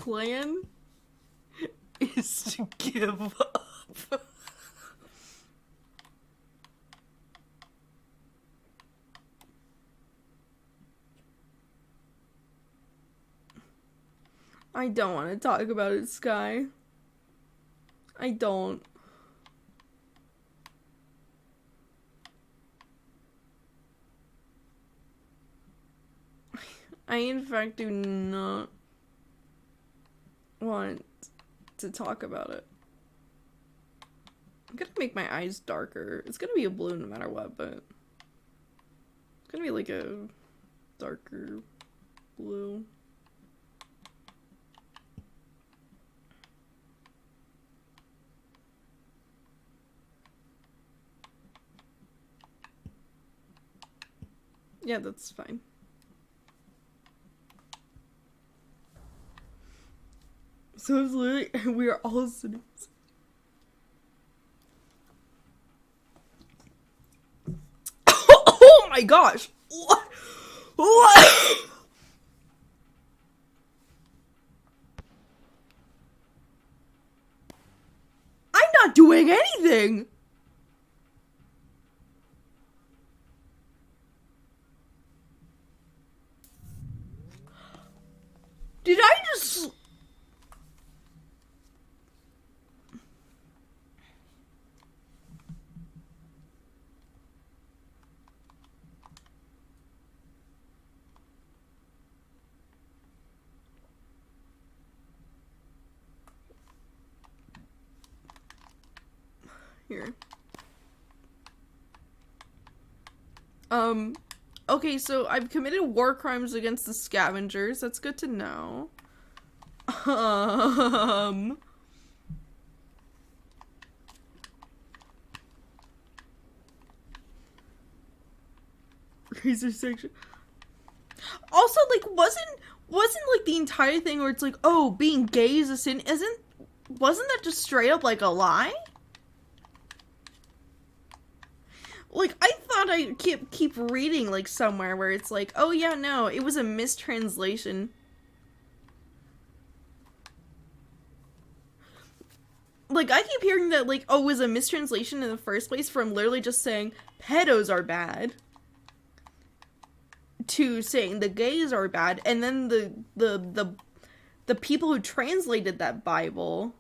plan is to give up. I don't want to talk about it, Sky. I don't. I in fact do not want to talk about it. I'm gonna make my eyes darker. It's gonna be a blue no matter what, but it's gonna be like a darker blue. Yeah, that's fine. So it's literally, we are all sitting. Oh my gosh! What? I'm not doing anything! Did I just... Here. Okay, so I've committed war crimes against the scavengers. That's good to know. Razor section. Also, like, wasn't like the entire thing where it's like, oh, being gay is a sin, wasn't that just straight up like a lie? Like, I thought I keep reading, like, somewhere where it's like, oh yeah, no, it was a mistranslation. Like, I keep hearing that, like, oh, it was a mistranslation in the first place from literally just saying pedos are bad to saying the gays are bad, and then the people who translated that Bible,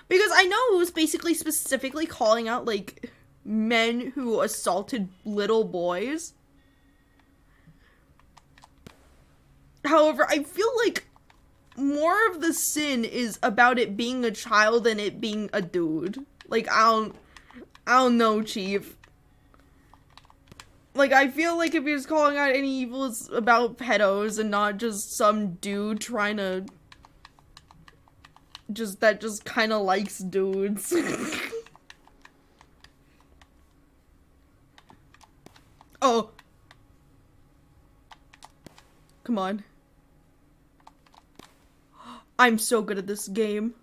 because I know it was basically specifically calling out, like, men who assaulted little boys. However, I feel like more of the sin is about it being a child than it being a dude. Like, I don't know, Chief. Like, I feel like if he was calling out any evil, it's about pedos and not just some dude trying to that just kind of likes dudes. Oh. Come on. I'm so good at this game.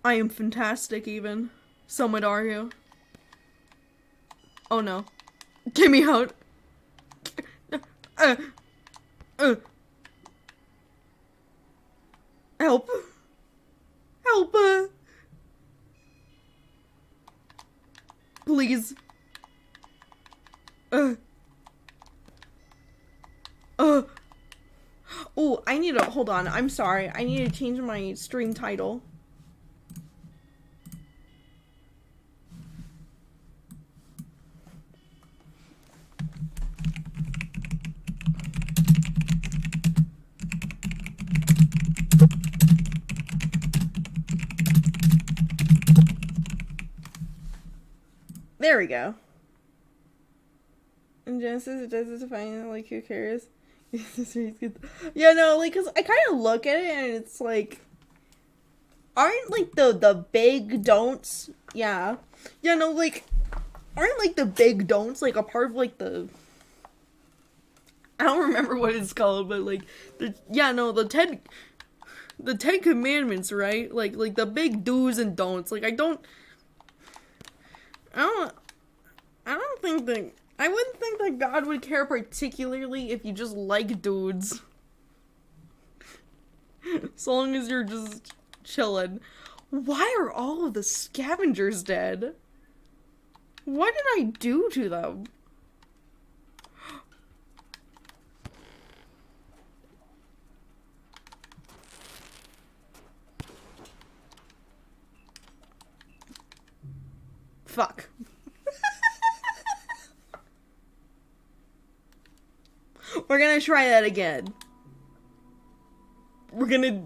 I am fantastic, even. Some would argue. Oh no. Get me out. Help. Help. Please. Oh, I need to, hold on, I'm sorry. I need to change my stream title. There we go. In Genesis, it does define, like, who cares? Yeah, no, like, cause I kind of look at it and it's like, aren't, like, the big don'ts, yeah, no, like, aren't, like, the big don'ts, like, a part of, like, I don't remember what it's called, but, like, the Ten Commandments, right? Like, the big do's and don'ts, like, I don't think that I wouldn't think that God would care particularly if you just like dudes. So long as you're just chilling. Why are all of the scavengers dead? What did I do to them? Fuck. We're gonna try that again. We're gonna...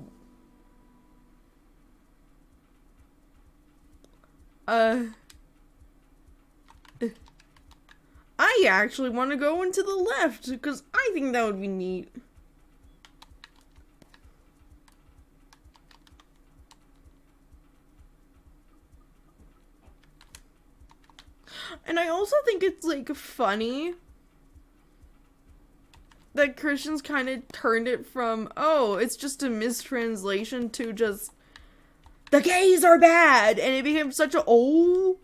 I actually want to go into the left, because I think that would be neat. And I also think it's, like, funny that Christians kind of turned it from, oh, it's just a mistranslation, to just, the gays are bad! And it became such a, oh...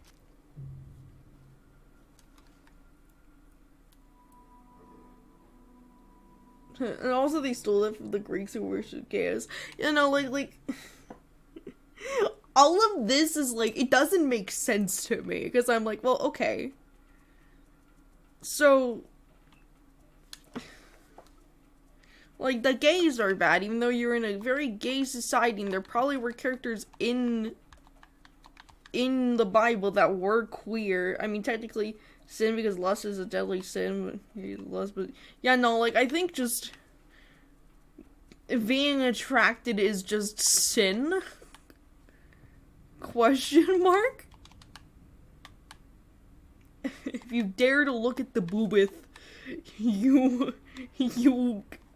And also they stole it from the Greeks who worship gays. You know, like... all of this is, like, it doesn't make sense to me. Because I'm like, well, okay. So... like, the gays are bad, even though you're in a very gay society, and there probably were characters in the Bible that were queer. I mean, technically, sin, because lust is a deadly sin, but yeah, no, like, I think just being attracted is just sin? Question mark? If you dare to look at the boobith, you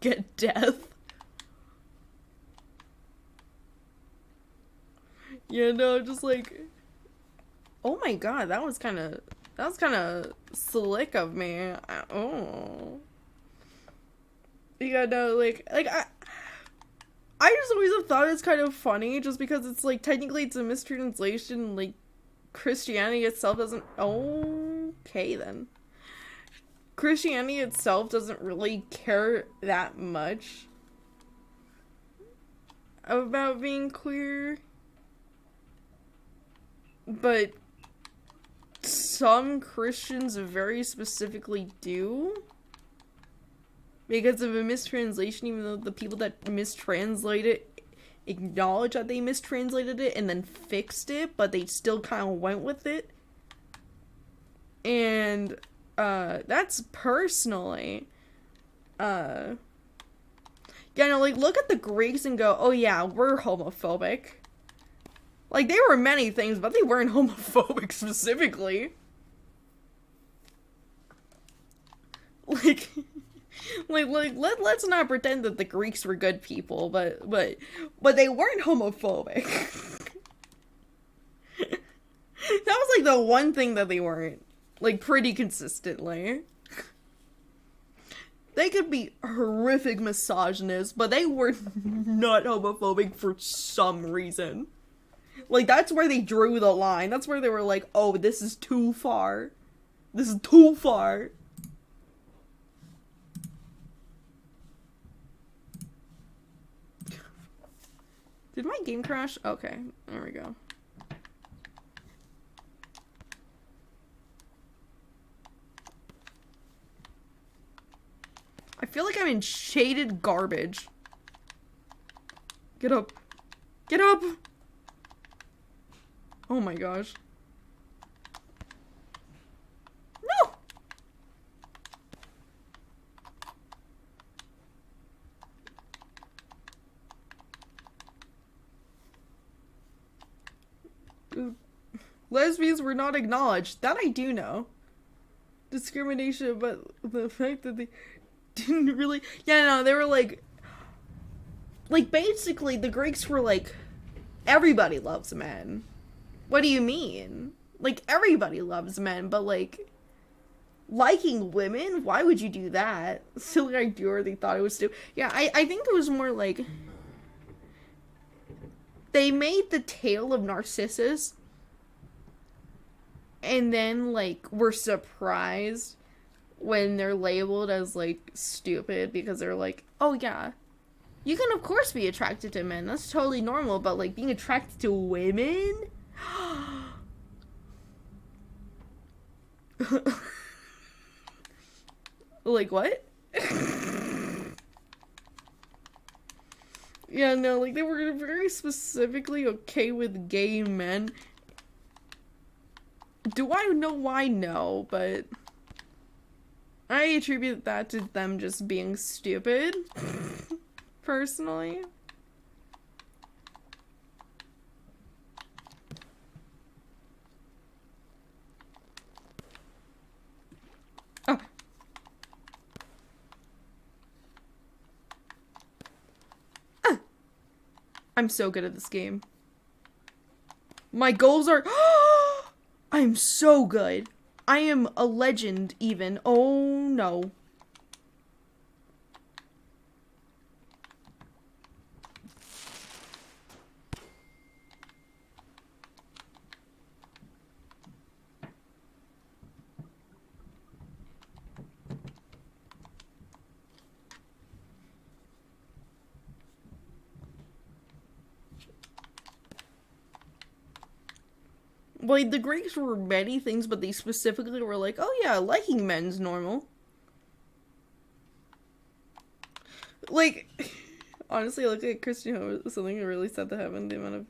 get death. You know, just like, oh my god, that was kind of slick of me. Oh, yeah, no, like I just always have thought it's kind of funny, just because it's like technically it's a mistranslation. Like, Christianity itself doesn't. Okay, then. Christianity itself doesn't really care that much about being queer, but some Christians very specifically do, because of a mistranslation, even though the people that mistranslate it acknowledge that they mistranslated it and then fixed it, but they still kind of went with it. And that's personally, yeah, no, like, look at the Greeks and go, oh yeah, we're homophobic. Like, they were many things, but they weren't homophobic specifically. Like, let's not pretend that the Greeks were good people, but they weren't homophobic. That was, like, the one thing that they weren't. Like, pretty consistently. They could be horrific misogynists, but they were not homophobic for some reason. Like, that's where they drew the line. That's where they were like, oh, this is too far. This is too far. Did my game crash? Okay, there we go. I feel like I'm in shaded garbage. Get up. Get up! Oh my gosh. No! Lesbians were not acknowledged. That I do know. Discrimination, but the fact that they didn't really... Yeah, no, they were like... Like, basically, the Greeks were like, everybody loves men. What do you mean? Like, everybody loves men, but, like, liking women? Why would you do that? Silly idea, or they thought it was stupid. Yeah, I think it was more like... They made the tale of Narcissus, and then, like, were surprised when they're labeled as like stupid because they're like, oh yeah, you can of course be attracted to men, that's totally normal, but like being attracted to women. Like what? Yeah, no, like they were very specifically okay with gay men. Do I know why? No, but I attribute that to them just being stupid. Personally. Oh. I'm so good at this game. My goals are... I'm so good. I am a legend, even. Oh, no. Like, the Greeks were many things, but they specifically were like, oh yeah, liking men's normal. Like, honestly, I look at Christian Home as something really sad to happen. The amount of...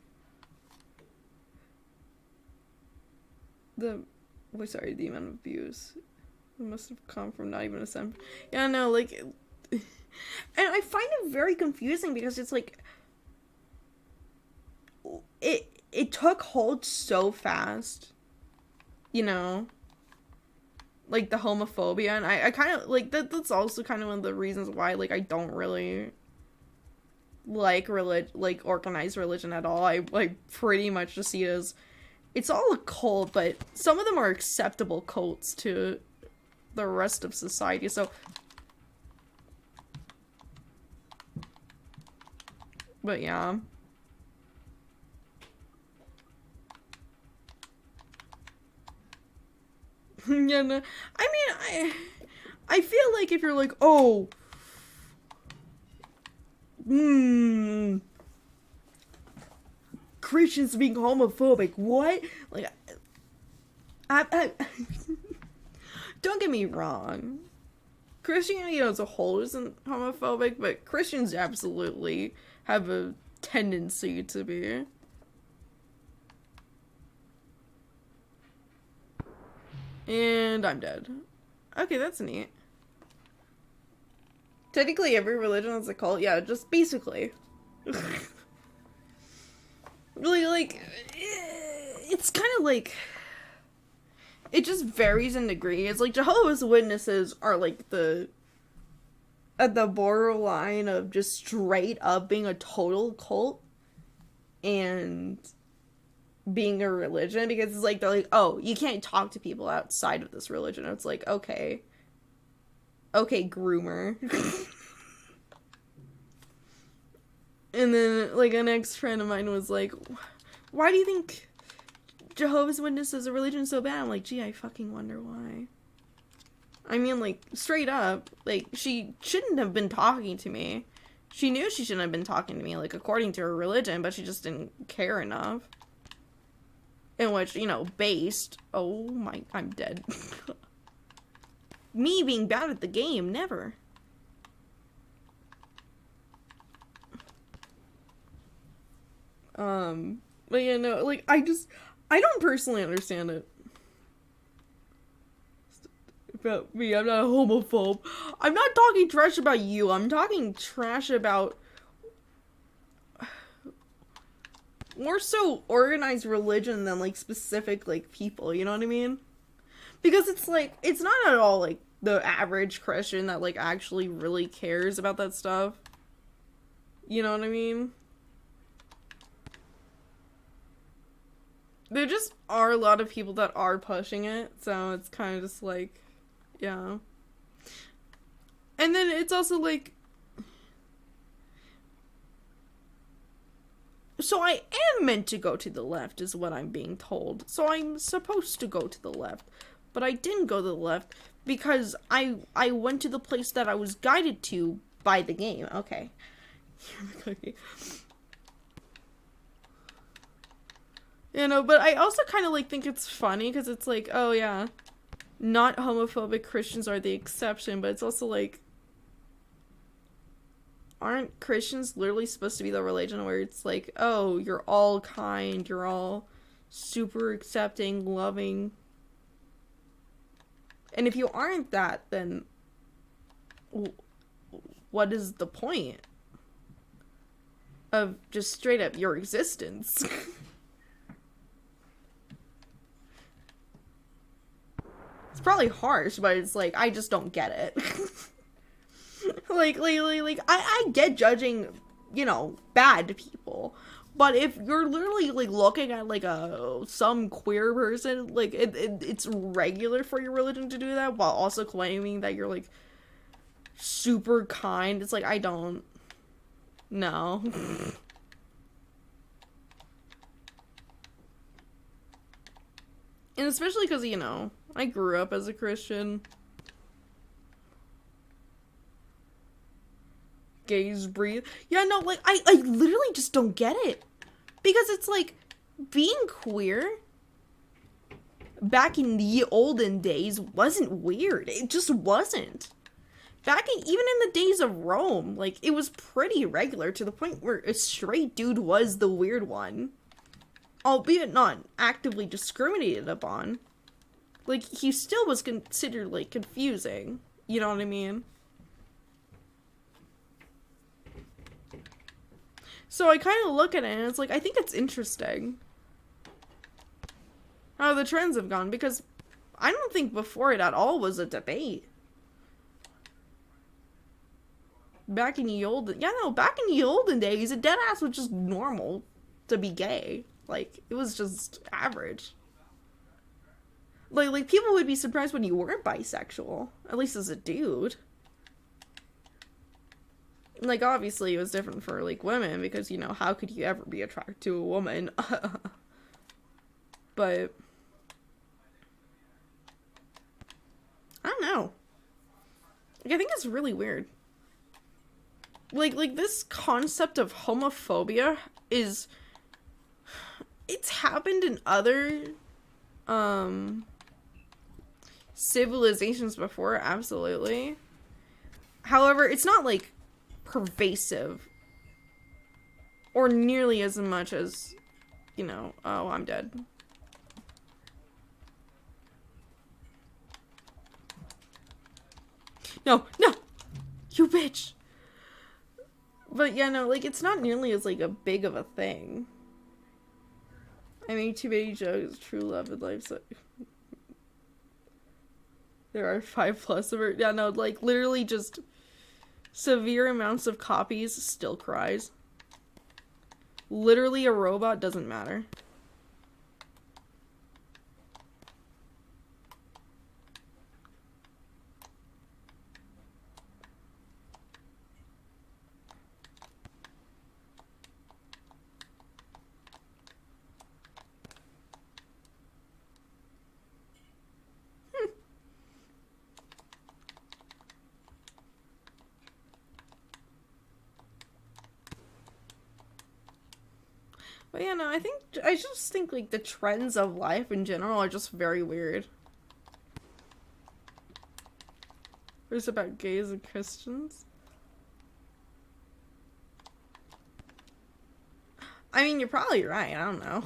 the amount of views. It must have come from not even a cent. Yeah, no, like... and I find it very confusing because it's like... It took hold so fast, you know, like the homophobia, and I kind of like that's also kind of one of the reasons why like I don't really like organized religion at all. I like pretty much just see it as it's all a cult, but some of them are acceptable cults to the rest of society. So, but yeah. Yeah, no. I mean, I feel like if you're like, oh, Christians being homophobic, what? Like, I don't get me wrong. Christianity as a whole isn't homophobic, but Christians absolutely have a tendency to be. And I'm dead. Okay, that's neat. Technically, every religion is a cult. Yeah, just basically. Really, like, it's kind of like... it just varies in degrees. Like, Jehovah's Witnesses are, like, at the borderline of just straight up being a total cult. And... being a religion, because it's like they're like, oh, you can't talk to people outside of this religion. And it's like, okay, groomer. And then like an ex-friend of mine was like, why do you think Jehovah's Witnesses a religion so bad? I'm like, gee, I fucking wonder why. I mean, like, straight up, like, she shouldn't have been talking to me. She knew she shouldn't have been talking to me, like, according to her religion, but she just didn't care enough. In which, you know, based... oh my... I'm dead. Me being bad at the game, never. But yeah, no, like, I don't personally understand it. About me, I'm not a homophobe. I'm not talking trash about you, I'm talking trash about... more so organized religion than, like, specific, like, people, you know what I mean? Because it's, like, it's not at all, like, the average Christian that, like, actually really cares about that stuff. You know what I mean? There just are a lot of people that are pushing it, so it's kind of just, like, yeah. And then it's also, like... so I am meant to go to the left, is what I'm being told. So I'm supposed to go to the left. but I didn't go to the left because I went to the place that I was guided to by the game. Okay. You know, but I also kind of like think it's funny because it's like, oh yeah, not homophobic Christians are the exception, but it's also like, aren't Christians literally supposed to be the religion where it's like, oh, you're all kind, you're all super accepting, loving. And if you aren't that, then what is the point of just straight up your existence? It's probably harsh, but it's like, I just don't get it. like, I get judging, you know, bad people. But if you're literally, like, looking at, like, some queer person, like, it's regular for your religion to do that, while also claiming that you're, like, super kind. It's like, I don't know. And especially because, you know, I grew up as a Christian. Gays breathe. Yeah, no, like, I literally just don't get it. Because it's like, being queer back in the olden days wasn't weird. It just wasn't. Even in the days of Rome, like, it was pretty regular to the point where a straight dude was the weird one. Albeit not actively discriminated upon. Like, he still was considered, like, confusing. You know what I mean? So I kind of look at it and it's like, I think it's interesting how the trends have gone, because I don't think before it at all was a debate. Back in the olden days, a deadass was just normal to be gay. Like, it was just average. Like people would be surprised when you weren't bisexual, at least as a dude. Like, obviously, it was different for, like, women, because, you know, how could you ever be attracted to a woman? But I don't know. Like, I think it's really weird. Like, this concept of homophobia is... It's happened in other, civilizations before, absolutely. However, it's not, like, pervasive. Or nearly as much as, you know, oh, I'm dead. No, you bitch. But yeah, no, like, it's not nearly as, like, a big of a thing. I made too many jokes, true love and life, so... There are 5+ of it. Yeah, no, like, literally just severe amounts of copies, still cries. Literally a robot, doesn't matter. But yeah, no, I just think, like, the trends of life in general are just very weird. It's about gays and Christians. I mean, you're probably right, I don't know.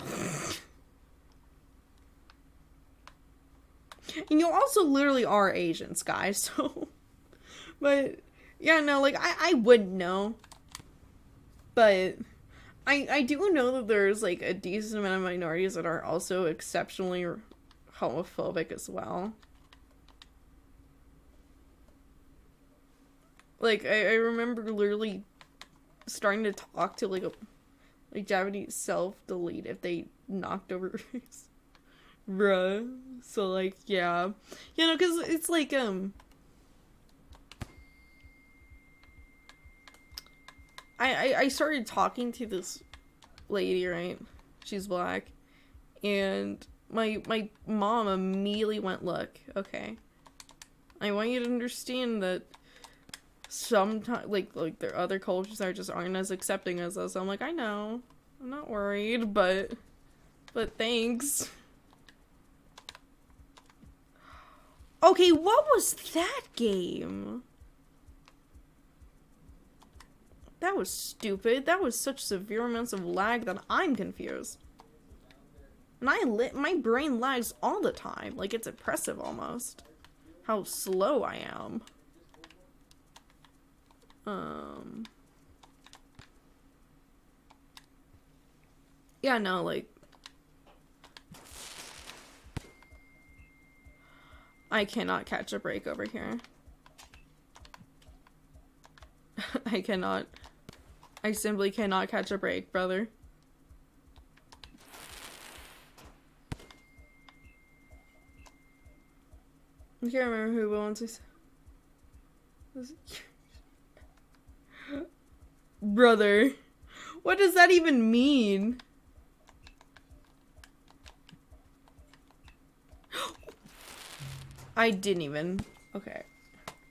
And you also literally are Asians, guys, so... But, yeah, no, like, I wouldn't know. But... I do know that there's, like, a decent amount of minorities that are also exceptionally homophobic as well. Like, I remember literally starting to talk to, like, a Japanese self-delete if they knocked over bruh. So, like, yeah. You know, because it's, like, I started talking to this lady, right? She's black. And my mom immediately went, look, okay, I want you to understand that sometimes, like their other cultures aren't as accepting as us. I'm like, I know, I'm not worried, but thanks. Okay, what was that game? That was stupid. That was such severe amounts of lag that I'm confused. And my brain lags all the time. Like, it's impressive almost how slow I am. Yeah, no, like, I cannot catch a break over here. I cannot. I simply cannot catch a break, brother. I can't remember who once Brother, what does that even mean? I didn't even. Okay.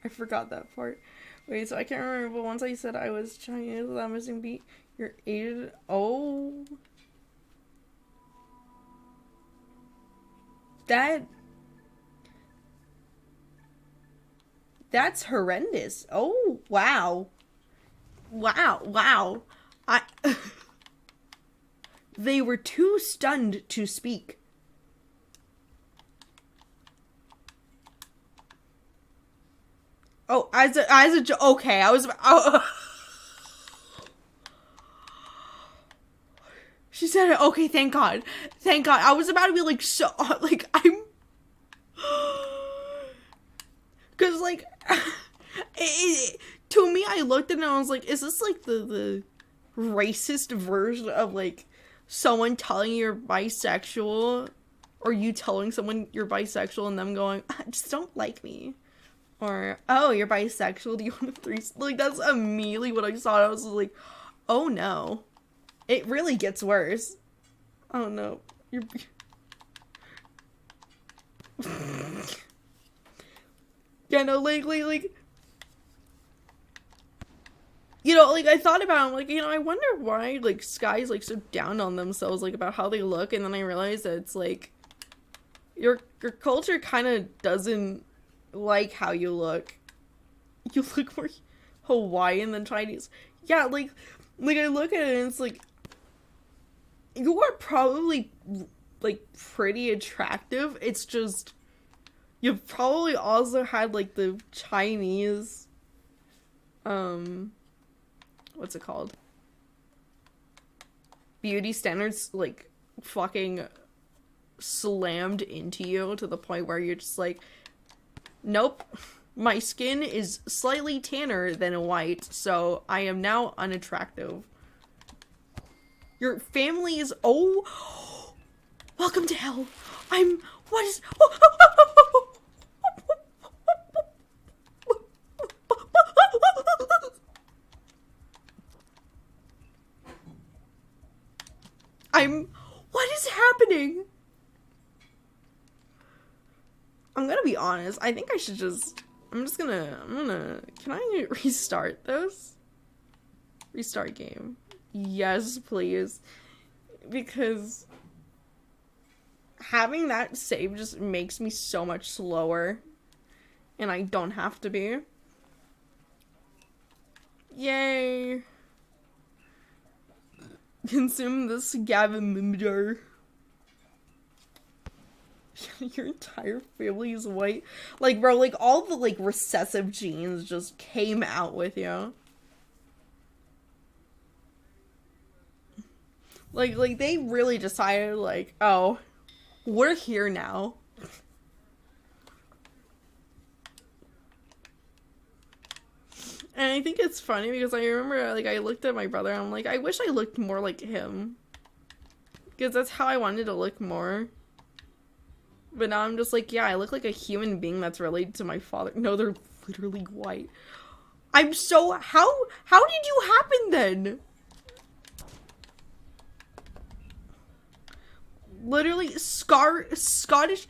I forgot that part. Wait, so I can't remember, but once I said I was Chinese without missing beat, you're Asian. Oh. That's horrendous. Oh, wow. Wow. They were too stunned to speak. Oh, okay, I was, she said it, okay, thank God. I was about to be like, so, like, cause, like, to me, I looked at it and I was like, is this, like, the racist version of, like, someone telling you you're bisexual, or you telling someone you're bisexual and them going, just don't like me? Or, oh, you're bisexual, do you want a threesome? Like, that's immediately what I saw. I was like, oh no. It really gets worse. Oh no. You're... yeah, no, like, you know, like, I thought about it, like, you know, I wonder why, like, guys, like, so down on themselves, like, about how they look, and then I realized that it's, like, your culture kind of doesn't like how you look. You look more Hawaiian than Chinese. Yeah, like I look at it and it's like, you are probably, like, pretty attractive. It's just, you've probably also had, like, the Chinese, what's it called? Beauty standards, like, fucking slammed into you to the point where you're just like, nope, my skin is slightly tanner than white, so I am now unattractive. Your family is, oh, welcome to hell. What is, what is happening? I'm gonna be honest, I think I should just, can I restart this? Restart game. Yes, please. Because having that save just makes me so much slower. And I don't have to be. Yay. Consume this Gavin Mimder. Your entire family is white. Like, bro, like, all the, like, recessive genes just came out with you. Like, they really decided, like, oh, we're here now. And I think it's funny because I remember, like, I looked at my brother and I'm like, I wish I looked more like him. Because that's how I wanted to look more. But now I'm just like, yeah, I look like a human being that's related to my father. No, they're literally white. I'm so... How did you happen then? Literally, Scottish.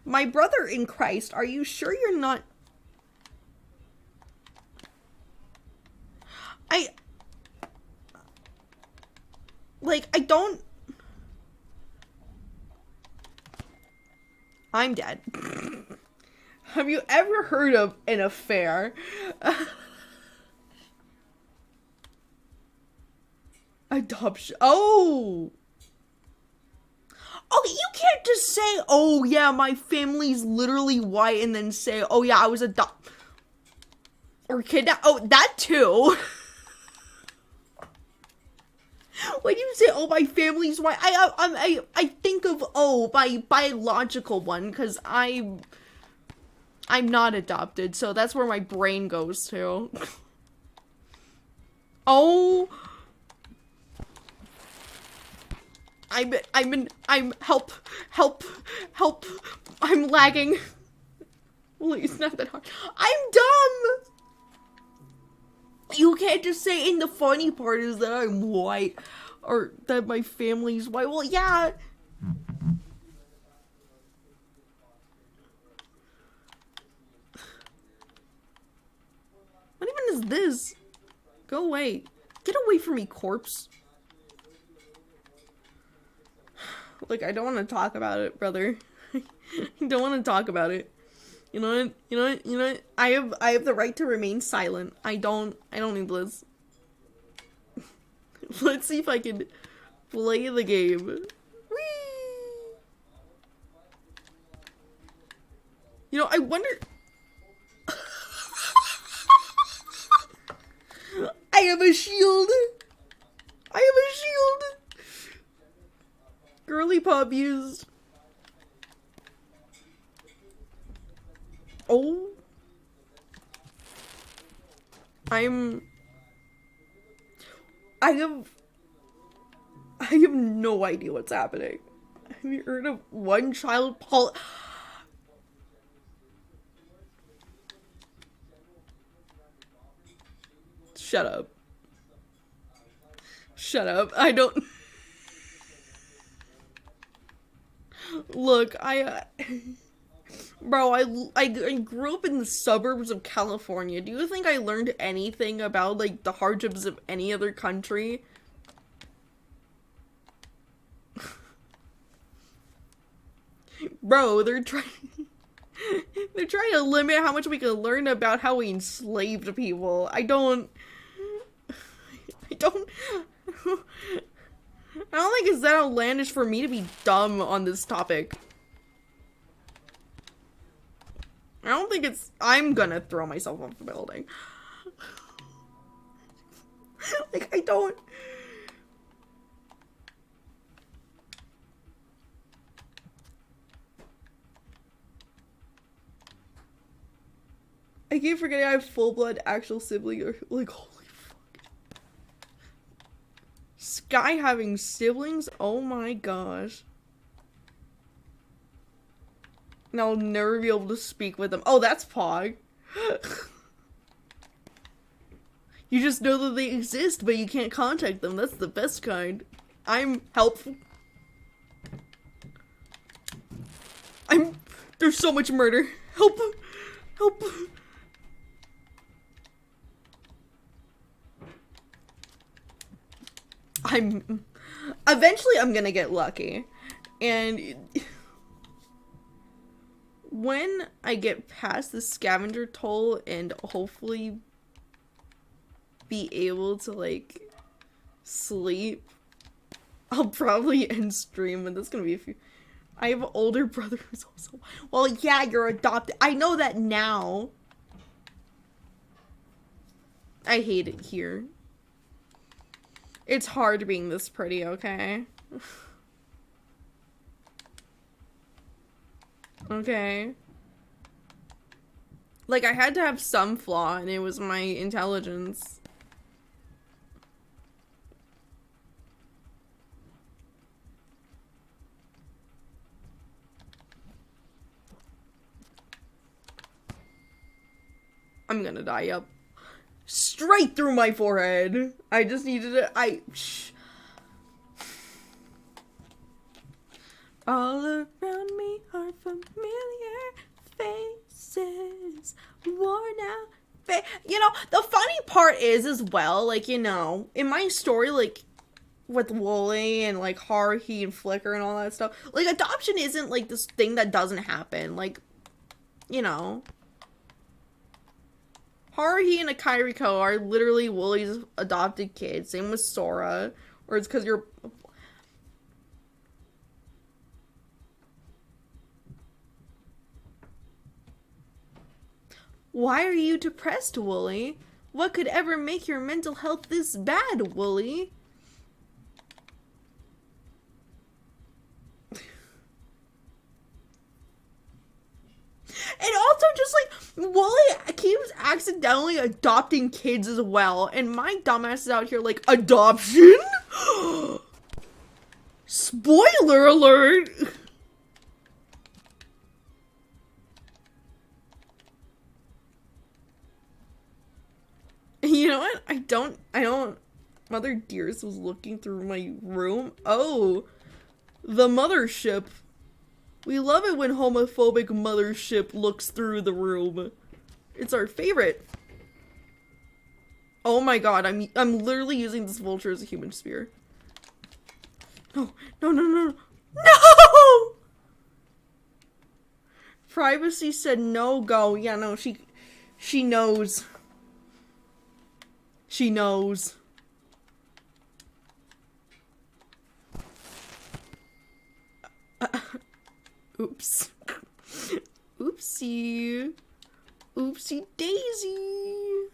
My brother in Christ, are you sure you're not? I don't. I'm dead. Have you ever heard of an affair? Adoption. Oh! Oh, you can't just say, oh yeah, my family's literally white, and then say, oh yeah, I was or kidnapped. Oh, that too. When you say, oh, my family's white, I think of, oh, my biological one, because I'm not adopted, so that's where my brain goes to. Oh. Help. I'm lagging. Please, not that hard. I'm dumb. You can't just say, and the funny part is that I'm white, or that my family's white. Well, yeah. What even is this? Go away. Get away from me, corpse. Look, I don't want to talk about it, brother. I don't want to talk about it. You know what? I have the right to remain silent. I don't need this. Let's see if I can play the game. Whee! You know, I wonder. I have a shield. Girly pop used. Oh. I have no idea what's happening. Have you heard of one child Shut up. I don't. Look, bro, I grew up in the suburbs of California. Do you think I learned anything about, like, the hardships of any other country? Bro, they're trying to limit how much we can learn about how we enslaved people. I don't think it's that outlandish for me to be dumb on this topic. I don't think it's. I'm gonna throw myself off the building. Like, I don't. I keep forgetting I have full-blood actual sibling. Like, holy fuck. Sky having siblings? Oh my gosh. And I'll never be able to speak with them. Oh, that's Pog. You just know that they exist, but you can't contact them. That's the best kind. I'm helpful. There's so much murder. Help. Eventually I'm gonna get lucky. And when I get past the scavenger toll and hopefully be able to, like, sleep, I'll probably end stream, and that's gonna be a few. I have an older brother who's also. Well, yeah, you're adopted. I know that now. I hate it here. It's hard being this pretty, okay? Okay. Like, I had to have some flaw, and it was my intelligence. I'm gonna die, yep. Straight through my forehead. I just needed it. All around me are familiar faces, worn out. You know, the funny part is as well, like, you know, in my story, like, with Wooly and, like, Haruhi and Flicker and all that stuff, like, adoption isn't, like, this thing that doesn't happen. Like, you know, Haruhi and Akiriko are literally Wooly's adopted kids. Same with Sora. Or it's because you're... Why are you depressed, Wooly? What could ever make your mental health this bad, Wooly? And also, just like, Wooly keeps accidentally adopting kids as well. And my dumbass is out here like, adoption? Spoiler alert! You know what? I don't, Mother Dearest was looking through my room. Oh, the mothership. We love it when homophobic mothership looks through the room. It's our favorite. Oh my god, I'm literally using this vulture as a human spear. No, no, no, no, no! Privacy said no go. Yeah, no, she knows. She knows. Oops. Oopsie. Oopsie daisy.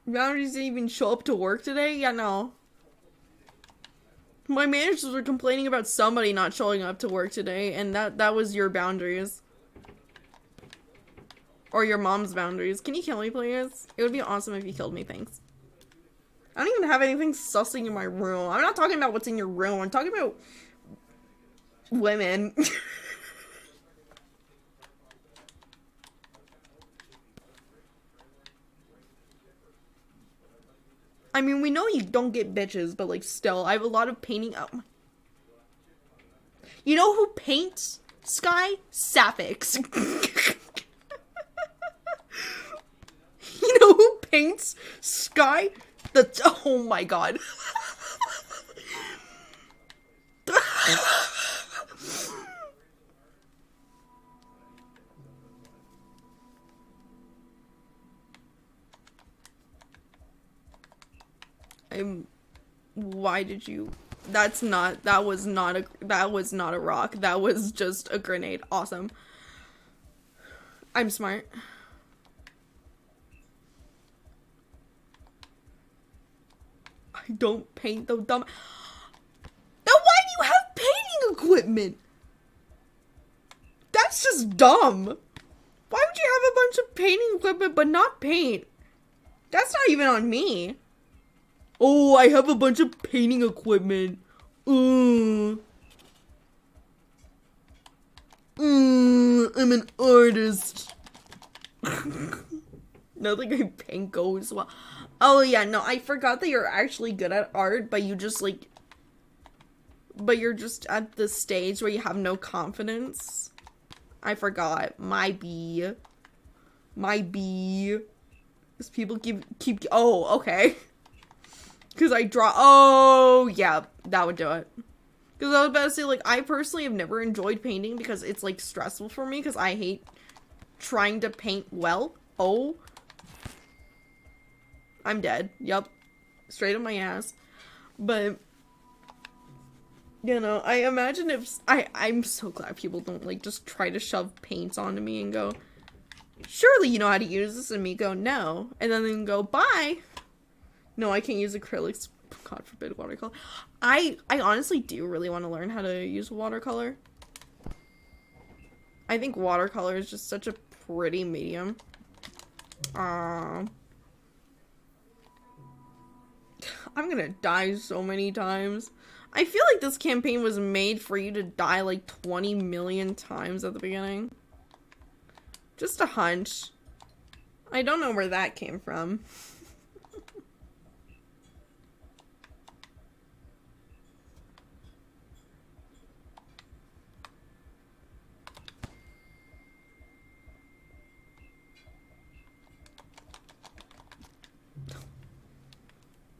Boundaries didn't even show up to work today? Yeah, no. My managers were complaining about somebody not showing up to work today, and that was your boundaries. Or your mom's boundaries. Can you kill me, please? It would be awesome if you killed me, thanks. I don't even have anything sussing in my room. I'm not talking about what's in your room. I'm talking about women. I mean, we know you don't get bitches, but like still, I have a lot of painting up. You know who paints Sky? Sapphics. You know who paints Sky? Oh my god. Why did you... that was not a rock. That was just a grenade. Awesome. I'm smart. I don't paint the dumb... Then why do you have painting equipment? That's just dumb. Why would you have a bunch of painting equipment but not paint? That's not even on me. Oh, I have a bunch of painting equipment. I'm an artist. Nothing I paint goes well. Oh yeah, no, I forgot that you're actually good at art, but you just like... but you're just at the stage where you have no confidence. I forgot. My B. Because people keep... oh, okay. Because I draw... oh, yeah, that would do it. Because I was about to say, like, I personally have never enjoyed painting because it's, like, stressful for me because I hate trying to paint well. Oh. I'm dead. Yup. Straight up my ass. But, you know, I imagine if... I'm so glad people don't, like, just try to shove paints onto me and go, surely you know how to use this, and me go, no. And then they can go, bye. No, I can't use acrylics. God forbid watercolor. I honestly do really want to learn how to use watercolor. I think watercolor is just such a pretty medium. I'm gonna die so many times. I feel like this campaign was made for you to die like 20 million times at the beginning. Just a hunch. I don't know where that came from.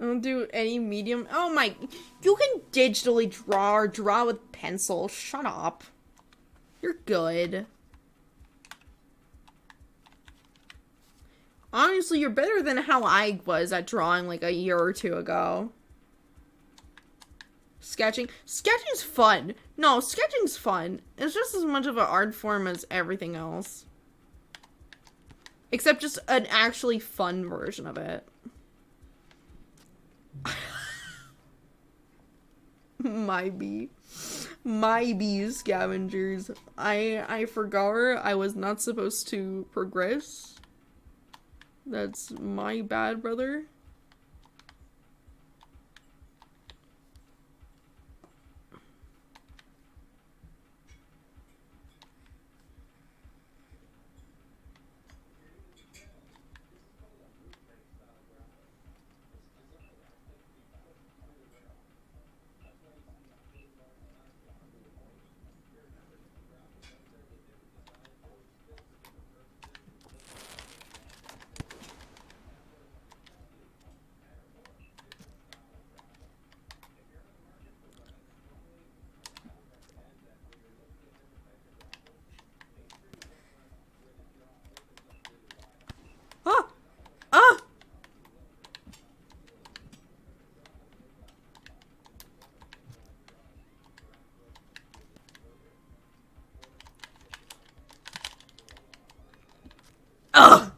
don't do any medium. Oh my, you can digitally draw or draw with pencil. Shut up. You're good. Honestly, you're better than how I was at drawing like a year or two ago. Sketching. Sketching's fun. No, sketching's fun. It's just as much of an art form as everything else. Except just an actually fun version of it. My bee scavengers. I forgot I was not supposed to progress. That's my bad, brother. Ah! Ah! Ugh!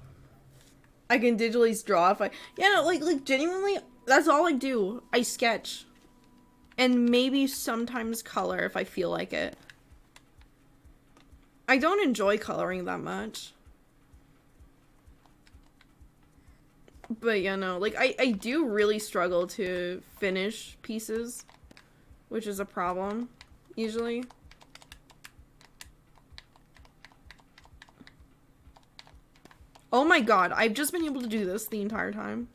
I can digitally draw if I... Yeah, no, like, genuinely, that's all I do. I sketch. And maybe sometimes color if I feel like it. I don't enjoy coloring that much. But, you know, like, I do really struggle to finish pieces. Which is a problem, usually. Oh my god, I've just been able to do this the entire time.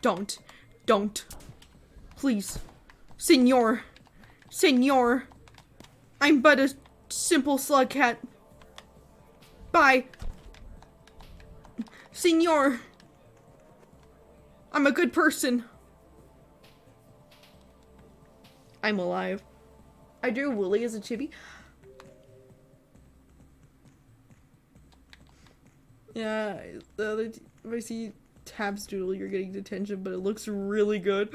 Don't. Don't. Please. Senor. Senor. I'm but a simple slug cat. Bye. Senor. I'm a good person. I'm alive. I drew Wooly as a chibi. Yeah, the other if I see Tabs Doodle, you're getting detention, but it looks really good.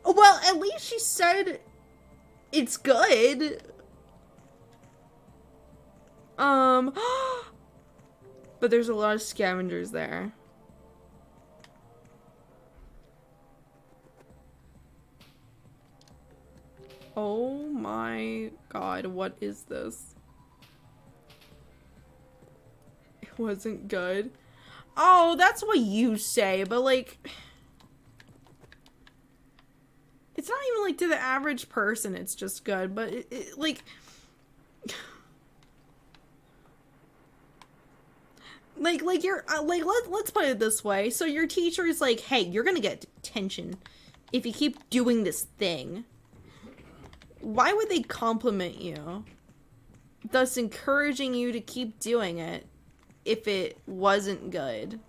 Well, at least she said it's good. But there's a lot of scavengers there. Oh my god, what is this? It wasn't good. Oh, that's what you say, but like... It's not even like to the average person it's just good, but like... Like you're, like, let's put it this way. So your teacher is like, hey, you're gonna get detention if you keep doing this thing. Why would they compliment you? Thus encouraging you to keep doing it if it wasn't good.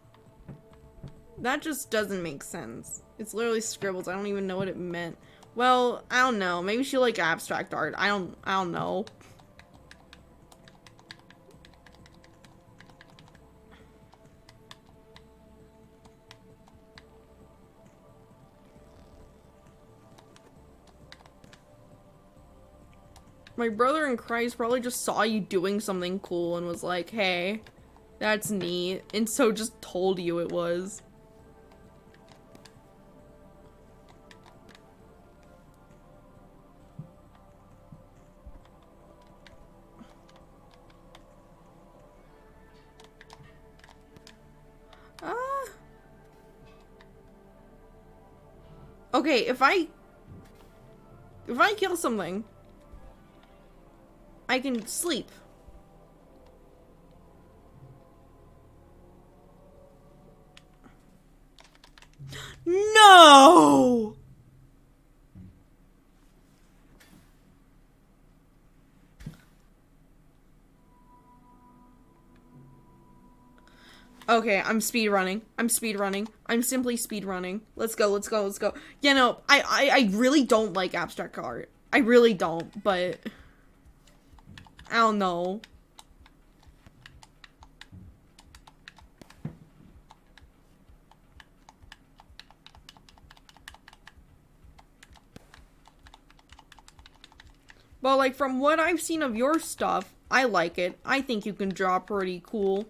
That just doesn't make sense. It's literally scribbles. I don't even know what it meant. Well, I don't know. Maybe she like abstract art. I don't know. My brother in Christ probably just saw you doing something cool and was like, hey, that's neat, and so just told you it was. Okay, if I kill something, I can sleep. No! Okay, I'm speed running. I'm speed running. I'm simply speed running. Let's go, let's go, let's go. You know, I really don't like abstract art. I really don't, but I don't know. But like from what I've seen of your stuff, I like it. I think you can draw pretty cool.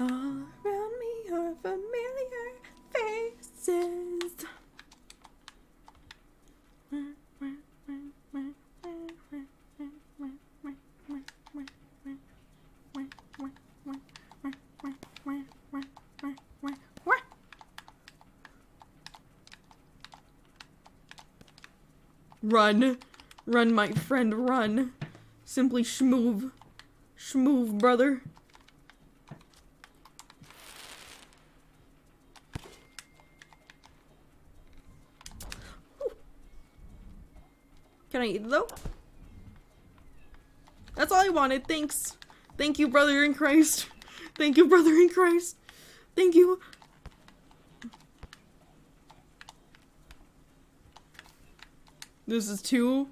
All around me are familiar faces. Run. Run, my friend, run. Simply schmoove. Schmoove, brother. Can I eat it though? That's all I wanted. Thanks. Thank you, brother in Christ. Thank you, brother in Christ. Thank you. This is too...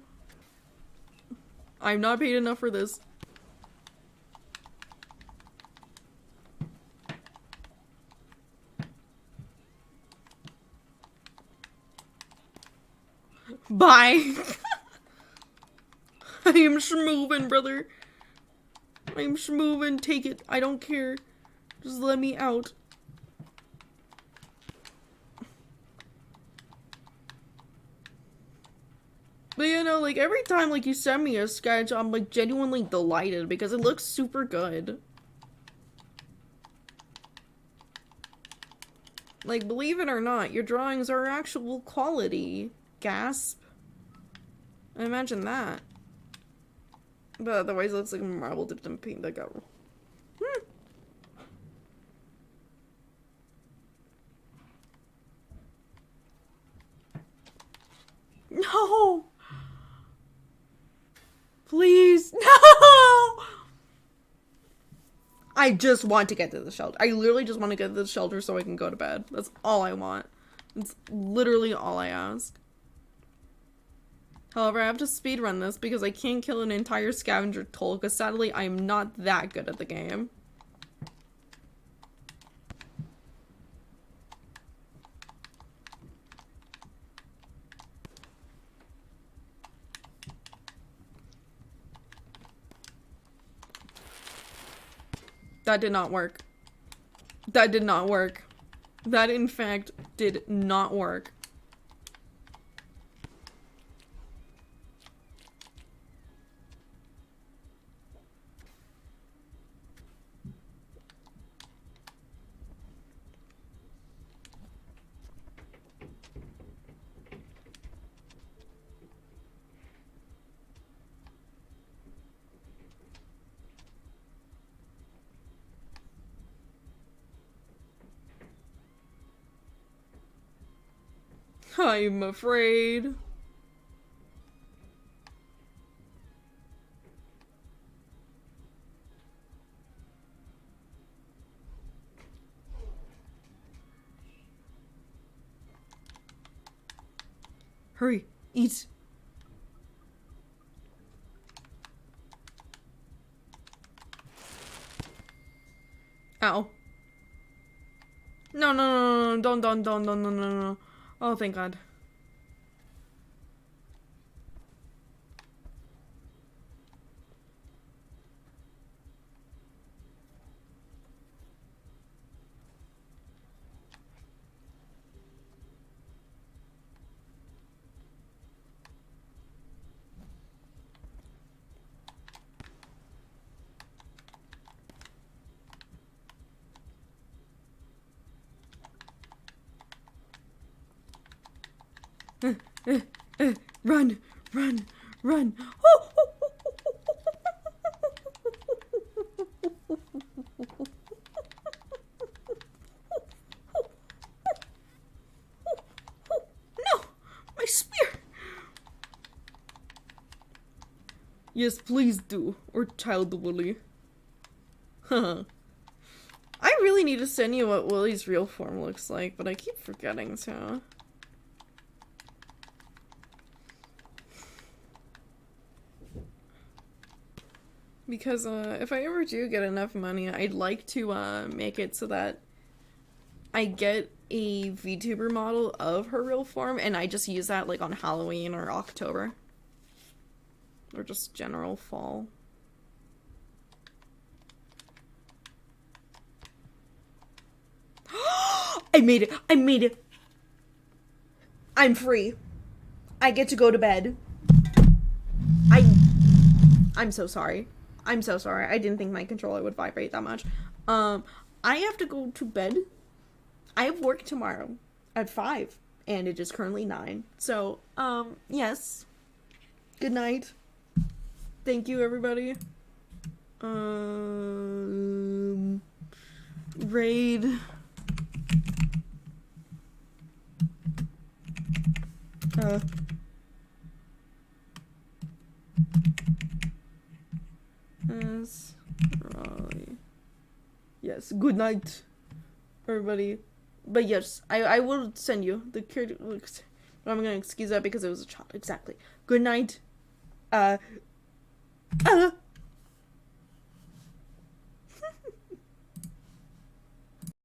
I'm not paid enough for this. Bye. I am schmoovin', brother. I'm schmoovin'. Take it. I don't care. Just let me out. But you know, like every time like you send me a sketch, I'm like genuinely delighted because it looks super good. Like, believe it or not, your drawings are actual quality. Gasp. Imagine that. But otherwise it looks like marble dipped in paint that got... No! Please, no! I just want to get to the shelter. I literally just want to get to the shelter so I can go to bed. That's all I want. It's literally all I ask. However, I have to speedrun this because I can't kill an entire scavenger toll because sadly I am not that good at the game. That did not work. That did not work. That, in fact, did not work. I'm afraid. Hurry, eat. Ow. No, no, no, no, don't, no, no, no. Oh, thank God. Run, run, run. No, my spear. Yes, please do. Or child Willy. I really need to send you what Willy's real form looks like, but I keep forgetting to. Because if I ever do get enough money, I'd like to make it so that I get a VTuber model of her real form, and I just use that like on Halloween or October. Or just general fall. I made it! I made it! I'm free. I get to go to bed. I'm so sorry. I'm so sorry. I didn't think my controller would vibrate that much. I have to go to bed. I have work tomorrow at 5, and it is currently 9. So, yes. Good night. Thank you, everybody. Raid. Raleigh. Yes, good night, everybody. But yes, I will send you the character looks. But I'm gonna excuse that because it was a child. Exactly. Good night.